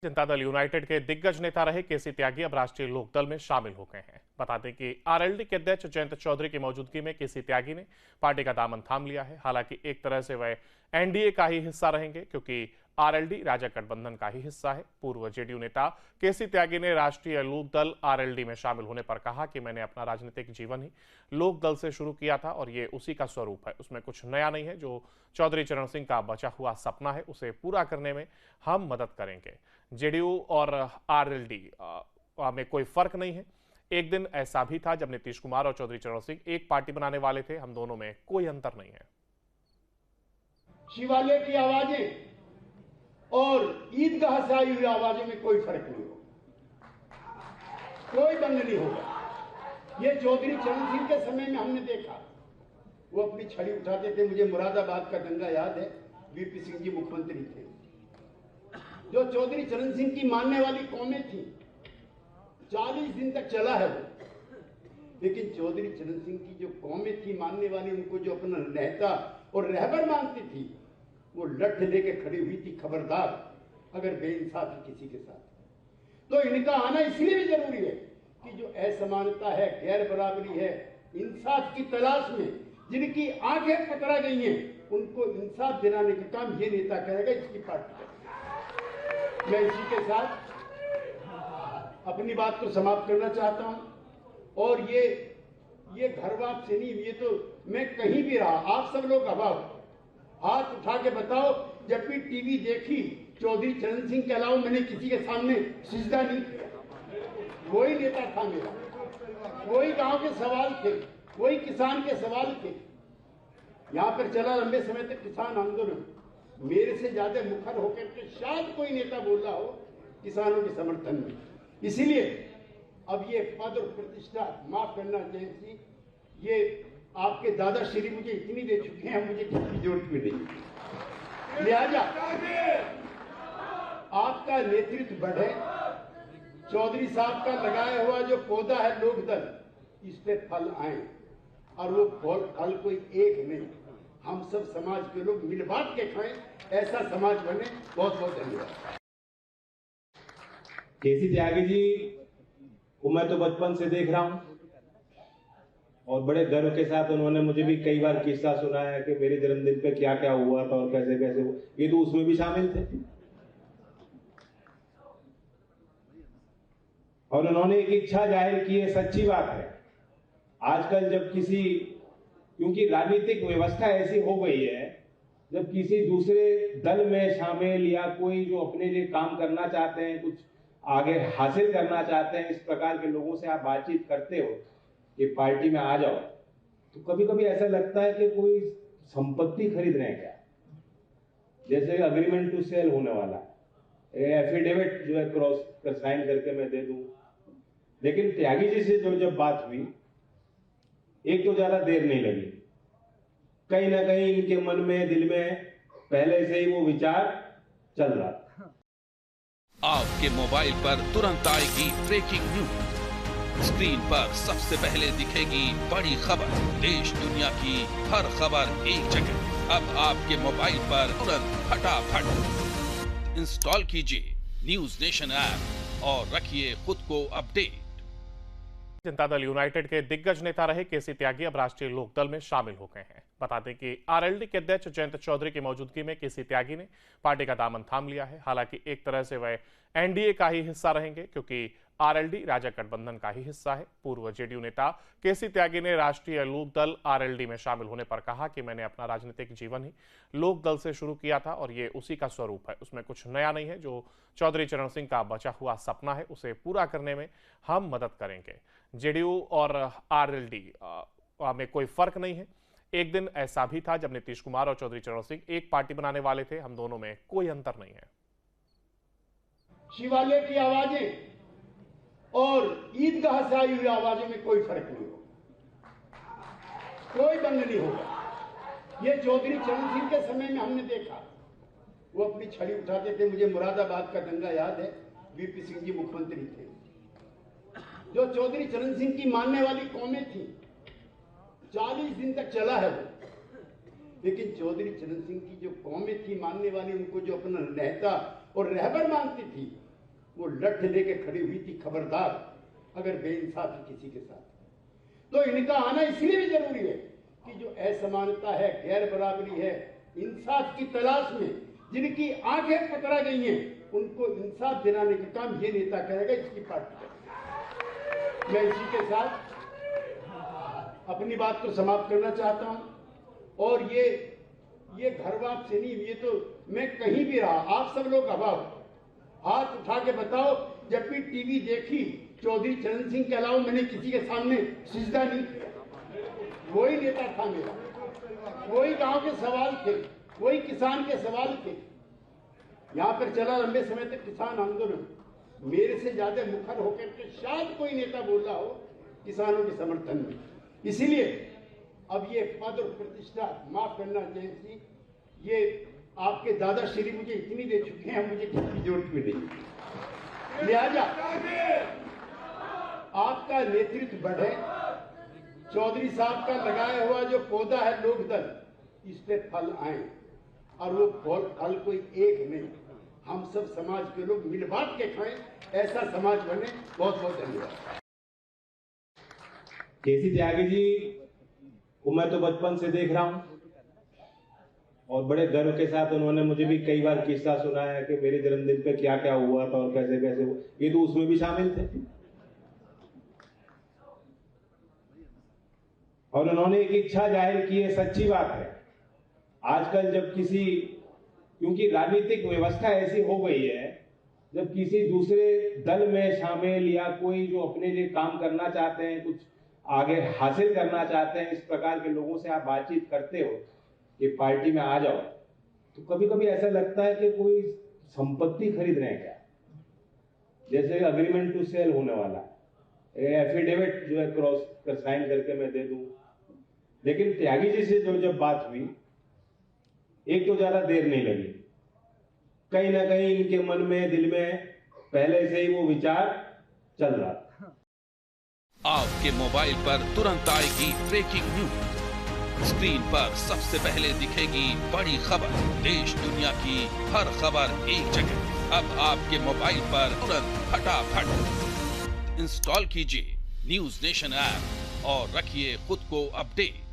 Janata Dal United के दिग्गज नेता रहे केसी त्यागी अब राष्ट्रीय लोकदल में शामिल हो गए हैं। बता दें कि आरएलडी के अध्यक्ष जयंत चौधरी की मौजूदगी में केसी त्यागी ने पार्टी का दामन थाम लिया है। हालांकि एक तरह से वह एनडीए का ही हिस्सा रहेंगे, क्योंकि आरएलडी राजा गठबंधन का ही हिस्सा है। पूर्व जेडीयू नेता केसी त्यागी ने राष्ट्रीय लोकदल आरएलडी में शामिल होने पर कहा कि मैंने अपना राजनीतिक जीवन ही लोकदल से शुरू किया था और ये उसी का स्वरूप है। उसमें कुछ नया नहीं है। जो चौधरी चरण सिंह का बचा हुआ सपना है उसे पूरा करने में हम मदद करेंगे। जेडीयू और आरएलडी में कोई फर्क नहीं है। एक दिन ऐसा भी था जब नीतीश कुमार और चौधरी चरण सिंह एक पार्टी बनाने वाले थे। हम दोनों में कोई अंतर नहीं है। शिवालय की आवाजें और ईदगाह से आई हुई आवाजों में कोई फर्क नहीं होगा, कोई बंद नहीं होगा। ये चौधरी चरण सिंह के समय में हमने देखा, वो अपनी छड़ी उठाते थे। मुझे मुरादाबाद का दंगा याद है, वीपी सिंह जी मुख्यमंत्री थे। जो चौधरी चरण सिंह की मानने वाली कौमें थी, 40 दिन तक चला है वो। लेकिन चौधरी चरण सिंह की जो कौमें थी मानने वाली, उनको जो अपना नेता और रहबर मानती थी, वो लठ लेके खड़ी हुई थी। खबरदार अगर बेइंसाफी किसी के साथ। तो इनका आना इसलिए भी जरूरी है कि जो असमानता है, गैर बराबरी है, इंसाफ की तलाश में जिनकी आंखें पकड़ा गई हैं, उनको इंसाफ दिलाने का काम ये नेता करेगा, इसकी पार्टी करेगी। मैं इसी के साथ अपनी बात को समाप्त करना चाहता हूं। और ये घर वापसी नहीं, ये तो मैं कहीं भी रहा, आप सब लोग गवाह, हाथ उठा के बताओ जब भी टीवी देखी चौधरी चरण सिंह के अलावा मैंने किसी के सामने सिजदा नहीं किया। वही नेता था मेरा, वही गांव के सवाल थे, वही किसान के सवाल थे। यहां पर चला लंबे समय तक किसान आंदोलन, मेरे से ज्यादा मुखर होकर के शायद कोई नेता बोल रहा हो किसानों के समर्थन में। इसीलिए अब ये पद और प्रतिष्ठा, माफ करना जयंती, ये आपके दादाश्री मुझे इतनी दे चुके हैं, मुझे किसी जरूरत भी नहीं। लिहाजा आपका नेतृत्व बढ़े, चौधरी साहब का लगाया हुआ जो पौधा है लोकदल, इस पे फल आए। और वो फल कोई एक नहीं, हम सब समाज के लोग मिल बांट के खाएं, ऐसा समाज बने। बहुत बहुत धन्यवाद। केसी त्यागी जी को मैं तो बचपन से देख रहा हूं और बड़े गर्व के साथ उन्होंने मुझे भी कई बार किस्सा सुनाया है कि मेरे जन्मदिन पे क्या क्या हुआ था और कैसे कैसे हुआ। ये तो उसमें भी शामिल थे। और उन्होंने एक इच्छा जाहिर की है, सच्ची बात है। आजकल जब क्योंकि राजनीतिक व्यवस्था ऐसी हो गई है, जब किसी दूसरे दल में शामिल या कोई जो अपने लिए काम करना चाहते हैं, कुछ आगे हासिल करना चाहते हैं, इस प्रकार के लोगों से आप बातचीत करते हो कि पार्टी में आ जाओ, तो कभी कभी ऐसा लगता है कि कोई संपत्ति खरीद रहे हैं क्या, जैसे अग्रीमेंट टू सेल होने वाला है, एफिडेविट जो है क्रॉस कर साइन करके मैं दे दूं। लेकिन त्यागी जी से जब बात हुई, एक तो ज्यादा देर नहीं लगी, कहीं ना कहीं इनके मन में, दिल में पहले से ही वो विचार चल रहा था। आपके मोबाइल पर तुरंत आएगी ब्रेकिंग न्यूज, स्क्रीन पर सबसे पहले दिखेगी बड़ी खबर, देश दुनिया की हर खबर एक जगह। अब आपके मोबाइल पर तुरंत फटाफट इंस्टॉल कीजिए न्यूज नेशन ऐप और रखिए खुद को अपडेट। जनता दल यूनाइटेड के दिग्गज नेता रहे केसी त्यागी अब राष्ट्रीय लोकदल में शामिल हो गए हैं। बता दें कि आरएलडी के अध्यक्ष जयंत चौधरी की मौजूदगी में केसी त्यागी ने पार्टी का दामन थाम लिया है। हालांकि एक तरह से वह एनडीए का ही हिस्सा रहेंगे, क्योंकि आरएलडी राजा गठबंधन का ही हिस्सा है। पूर्व जेडीयू नेता केसी त्यागी ने राष्ट्रीय लोकदल आरएलडी में शामिल होने पर कहा कि मैंने अपना राजनीतिक जीवन ही लोकदल से शुरू किया था और ये उसी का स्वरूप है। उसमें कुछ नया नहीं है। जो चौधरी चरण सिंह का बचा हुआ सपना है उसे पूरा करने में हम मदद करेंगे। जेडीयू और आरएलडी में कोई फर्क नहीं है। एक दिन ऐसा भी था जब नीतीश कुमार और चौधरी चरण सिंह एक पार्टी बनाने वाले थे। हम दोनों में कोई अंतर नहीं है। शिवालय की आवाजें और ईदगाह से आई हुई आवाजों में कोई फर्क नहीं होगा, कोई बंद नहीं होगा। ये चौधरी चरण सिंह के समय में हमने देखा, वो अपनी छड़ी उठाते थे। मुझे मुरादाबाद का दंगा याद है, वीपी सिंह जी मुख्यमंत्री थे। जो चौधरी चरण सिंह की मानने वाली कौमें थी, 40 दिन तक चला है वो। लेकिन चौधरी चरण सिंह की जो कौमें थी मानने वाली, उनको जो अपना नेता और रहबर मानती थी, वो लठ लेके खड़ी हुई थी, खबरदार अगर बेइंसाफी किसी के साथ। तो इनका आना इसलिए भी जरूरी है कि जो असमानता है, गैर बराबरी है, इंसाफ की तलाश में जिनकी आंखें पकड़ा गई हैं, उनको इंसाफ दिलाने का काम ये नेता करेगा, इसकी पार्टी करेगी। मैं इसी के साथ अपनी बात को समाप्त करना चाहता हूं। और ये घर वापसी नहीं, ये तो मैं कहीं भी रहा, आप सब लोग अभाव हाथ उठा के बताओ, जब भी टीवी देखी चौधरी चरण सिंह के अलावा मैंने किसी के सामने सिजदा नहीं किया। वही नेता था मेरा, वही गांव के सवाल थे, वही किसान के सवाल थे। यहां पर चला लंबे समय तक किसान आंदोलन, मेरे से ज्यादा मुखर होकर के शायद कोई नेता बोल रहा हो किसानों के समर्थन में। इसीलिए अब ये पद और प्रतिष्ठा, माफ करना जयंत सिंह, ये आपके दादाश्री मुझे इतनी दे चुके हैं, मुझे किसी जरूरत भी नहीं। लिहाजा आपका नेतृत्व बढ़े, चौधरी साहब का लगाया हुआ जो पौधा है लोकदल, इस पे फल आए, और वो फल कोई एक नहीं, हम सब समाज के लोग मिल बांट के खाएं, ऐसा समाज बने। बहुत बहुत धन्यवाद। केसी त्यागी जी को मैं तो बचपन से देख रहा हूं, और बड़े गर्व के साथ उन्होंने मुझे भी कई बार किस्सा सुनाया है कि मेरे जन्मदिन पे क्या क्या हुआ था और कैसे कैसे हुआ। ये तो उसमें भी शामिल थे। और उन्होंने एक इच्छा जाहिर की है, सच्ची बात है। आजकल जब क्योंकि राजनीतिक व्यवस्था ऐसी हो गई है, जब किसी दूसरे दल में शामिल या कोई जो अपने लिए काम करना चाहते हैं, कुछ आगे हासिल करना चाहते हैं, इस प्रकार के लोगों से आप बातचीत करते हो कि पार्टी में आ जाओ, तो कभी कभी ऐसा लगता है कि कोई संपत्ति खरीद रहे हैं क्या, जैसे अग्रीमेंट टू सेल होने वाला है, एफिडेविट जो है क्रॉस कर साइन करके मैं दे दूं। लेकिन त्यागी जी से जब बात हुई, एक तो ज्यादा देर नहीं लगी, कहीं ना कहीं इनके मन में, दिल में पहले से ही वो विचार चल रहा था। आपके मोबाइल पर तुरंत आएगी ब्रेकिंग न्यूज। स्क्रीन पर सबसे पहले दिखेगी बड़ी खबर, देश दुनिया की हर खबर एक जगह। अब आपके मोबाइल पर तुरंत फटाफट इंस्टॉल कीजिए न्यूज नेशन ऐप और रखिए खुद को अपडेट।